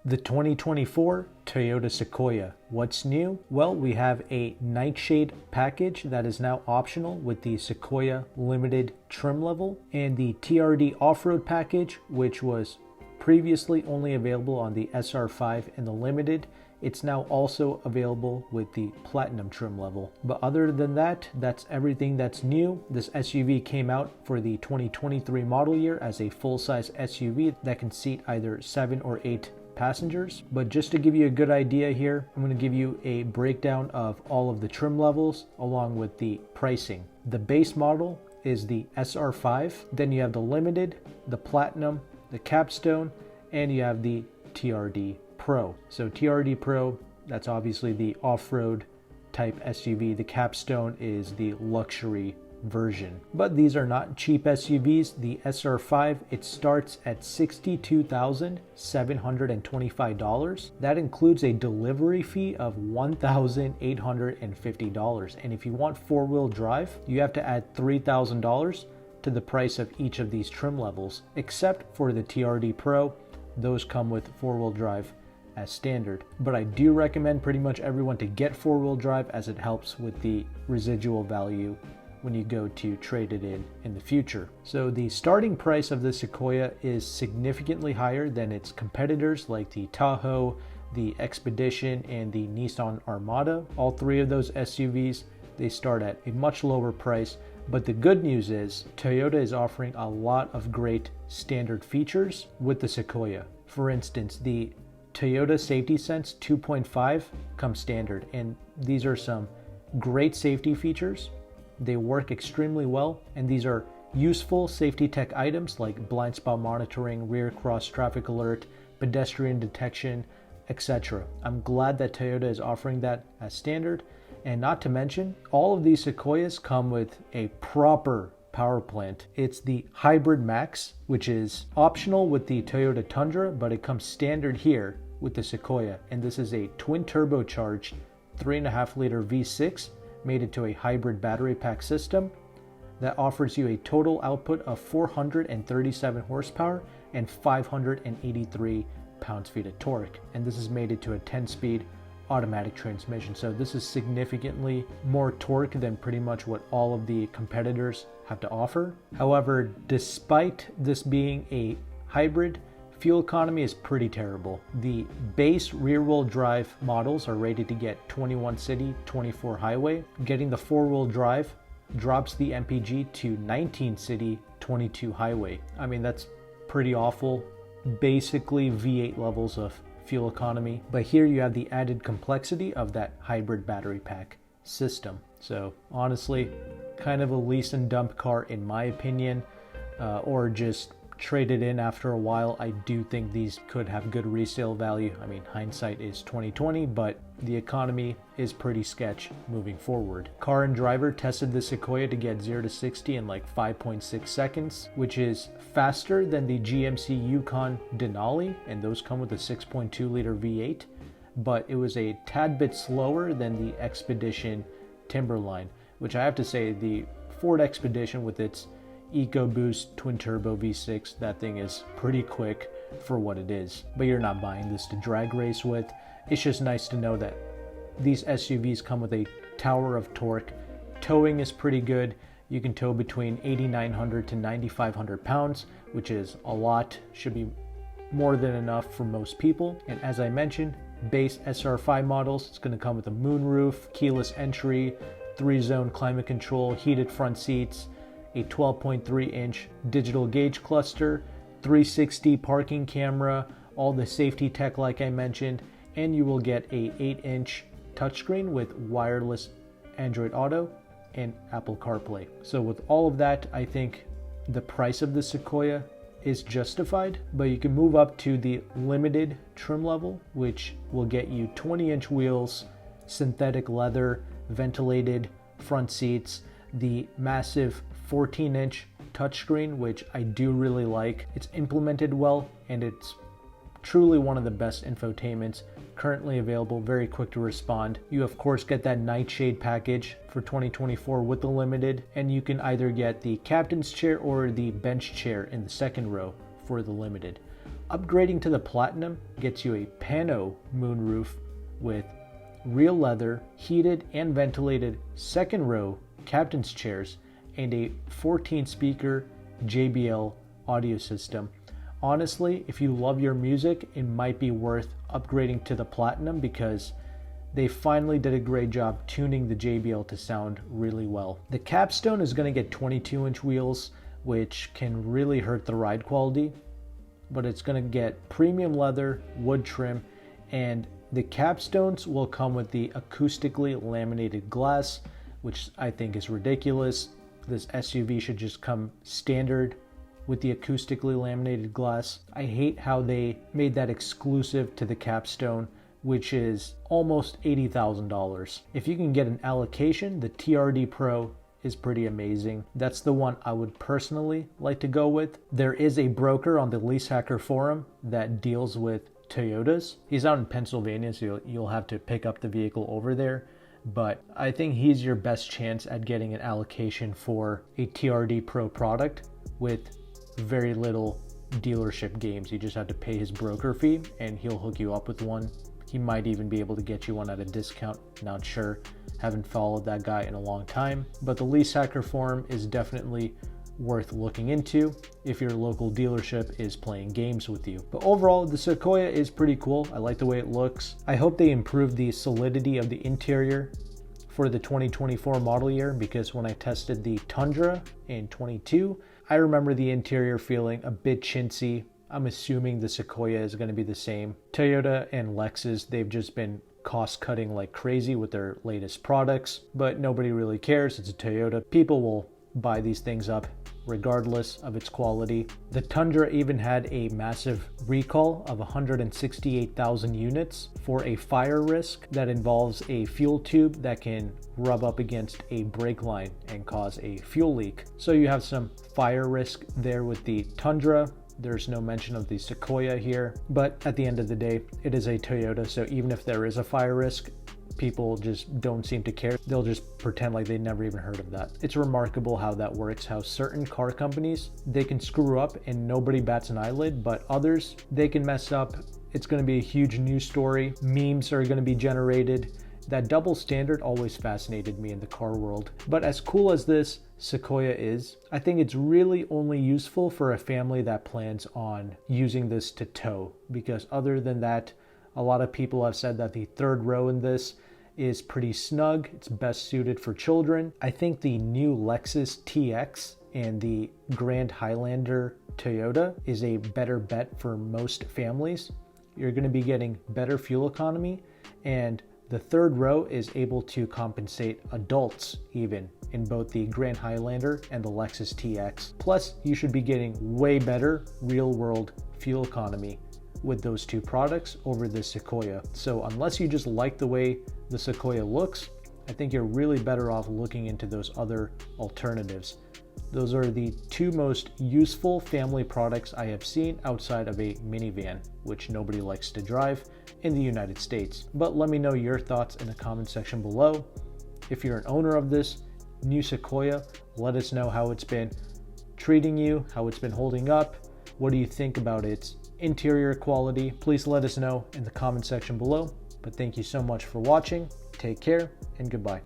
The 2024 Toyota Sequoia. What's new? Well, we have a nightshade package that is now optional with the Sequoia limited trim level, and the TRD off-road package, which was previously only available on the SR5 and the limited. It's now also available with the platinum trim level. But other than that, that's everything that's new. This SUV came out for the 2023 model year as a full-size SUV that can seat either 7 or 8 passengers. But just to give you a good idea here, I'm going to give you a breakdown of all of the trim levels along with the pricing. The base model is the SR5, then you have the limited, the platinum, the capstone, and you have the TRD Pro. So TRD Pro, that's obviously the off-road type SUV. The capstone is the luxury version. But these are not cheap SUVs. The SR5, it starts at $62,725. That includes a delivery fee of $1,850. And if you want four-wheel drive, you have to add $3,000 to the price of each of these trim levels, except for the TRD Pro. Those come with four-wheel drive as standard. But I do recommend pretty much everyone to get four-wheel drive, as it helps with the residual value when you go to trade it in the future. So the starting price of the Sequoia is significantly higher than its competitors like the Tahoe, the Expedition, and the Nissan Armada. All three of those SUVs, they start at a much lower price. But the good news is Toyota is offering a lot of great standard features with the Sequoia. For instance, the Toyota Safety Sense 2.5 comes standard, and these are some great safety features. They work extremely well, and these are useful safety tech items like blind spot monitoring, rear cross traffic alert, pedestrian detection, etc. I'm glad that Toyota is offering that as standard. And not to mention, all of these Sequoias come with a proper power plant. It's the Hybrid Max, which is optional with the Toyota Tundra, but it comes standard here with the Sequoia. And this is a twin turbocharged 3.5-liter V6 made into a hybrid battery pack system that offers you a total output of 437 horsepower and 583 pounds-feet of torque. And this is made into a 10-speed automatic transmission. So this is significantly more torque than pretty much what all of the competitors have to offer. However, despite this being a hybrid, fuel economy is pretty terrible. The base rear-wheel drive models are rated to get 21 city, 24 highway. Getting the four-wheel drive drops the MPG to 19 city, 22 highway. I mean, that's pretty awful. Basically V8 levels of fuel economy. But here you have the added complexity of that hybrid battery pack system. So honestly, kind of a lease and dump car in my opinion, or just trade it in after a while. I do think these could have good resale value. I mean, hindsight is 2020, but the economy is pretty sketch moving forward. Car and Driver tested the Sequoia to get 0 to 60 in like 5.6 seconds, which is faster than the GMC Yukon Denali, and those come with a 6.2-liter V8, but it was a tad bit slower than the Expedition Timberline, which I have to say, the Ford Expedition with its EcoBoost twin turbo V6, that thing is pretty quick for what it is. But you're not buying this to drag race with. It's just nice to know that these SUVs come with a tower of torque. Towing is pretty good. You can tow between 8,900 to 9,500 pounds, which is a lot. Should be more than enough for most people. And as I mentioned, base SR5 models, it's going to come with a moonroof, keyless entry, 3-zone climate control, heated front seats, a 12.3-inch digital gauge cluster, 360 parking camera, all the safety tech like I mentioned, and you will get a 8-inch touchscreen with wireless Android Auto and Apple CarPlay. So with all of that, I think the price of the Sequoia is justified, but you can move up to the limited trim level, which will get you 20-inch wheels, synthetic leather, ventilated front seats, the massive 14-inch touchscreen, which I do really like. It's implemented well, and it's truly one of the best infotainments currently available, very quick to respond. You of course get that nightshade package for 2024 with the limited, and you can either get the captain's chair or the bench chair in the second row for the limited. Upgrading to the Platinum gets you a pano moonroof with real leather, heated and ventilated second row captain's chairs, and a 14-speaker JBL audio system. Honestly, if you love your music, it might be worth upgrading to the Platinum because they finally did a great job tuning the JBL to sound really well. The capstone is going to get 22-inch wheels, which can really hurt the ride quality, but it's going to get premium leather, wood trim, and the capstones will come with the acoustically laminated glass, which I think is ridiculous. This SUV should just come standard with the acoustically laminated glass. I hate how they made that exclusive to the capstone, which is almost $80,000. If you can get an allocation, the TRD Pro is pretty amazing. That's the one I would personally like to go with. There is a broker on the Lease Hacker forum that deals with Toyotas. He's out in Pennsylvania, so you'll have to pick up the vehicle over there. But I think he's your best chance at getting an allocation for a TRD Pro product with very little dealership games. You just have to pay his broker fee and he'll hook you up with one. He might even be able to get you one at a discount, not sure. Haven't followed that guy in a long time. But the Lease Hacker forum is definitely worth looking into if your local dealership is playing games with you. But overall, the Sequoia is pretty cool. I like the way it looks. I hope they improve the solidity of the interior for the 2024 model year, because when I tested the Tundra in 22, I remember the interior feeling a bit chintzy. I'm assuming the Sequoia is going to be the same. Toyota and Lexus, they've just been cost cutting like crazy with their latest products, but nobody really cares. It's a Toyota. People will buy these things up regardless of its quality. The Tundra even had a massive recall of 168,000 units for a fire risk that involves a fuel tube that can rub up against a brake line and cause a fuel leak. So you have some fire risk there with the Tundra. There's no mention of the Sequoia here, but at the end of the day, it is a Toyota, so even if there is a fire risk, people just don't seem to care. They'll just pretend like they never even heard of that. It's remarkable how that works, how certain car companies, they can screw up and nobody bats an eyelid, but others, they can mess up. It's going to be a huge news story. Memes are going to be generated. That double standard always fascinated me in the car world. But as cool as this Sequoia is, I think it's really only useful for a family that plans on using this to tow, because other than that, a lot of people have said that the third row in this is pretty snug. It's best suited for children. I think the new Lexus TX and the Grand Highlander Toyota is a better bet for most families. You're going to be getting better fuel economy, and the third row is able to compensate adults even in both the Grand Highlander and the Lexus TX. Plus, you should be getting way better real-world fuel economy with those two products over the Sequoia. So unless you just like the way the Sequoia looks, I think you're really better off looking into those other alternatives. Those are the two most useful family products I have seen outside of a minivan, which nobody likes to drive in the United States. But let me know your thoughts in the comment section below. If you're an owner of this new Sequoia, let us know how it's been treating you, how it's been holding up. What do you think about its interior quality? Please let us know in the comment section below. But thank you so much for watching. Take care and goodbye.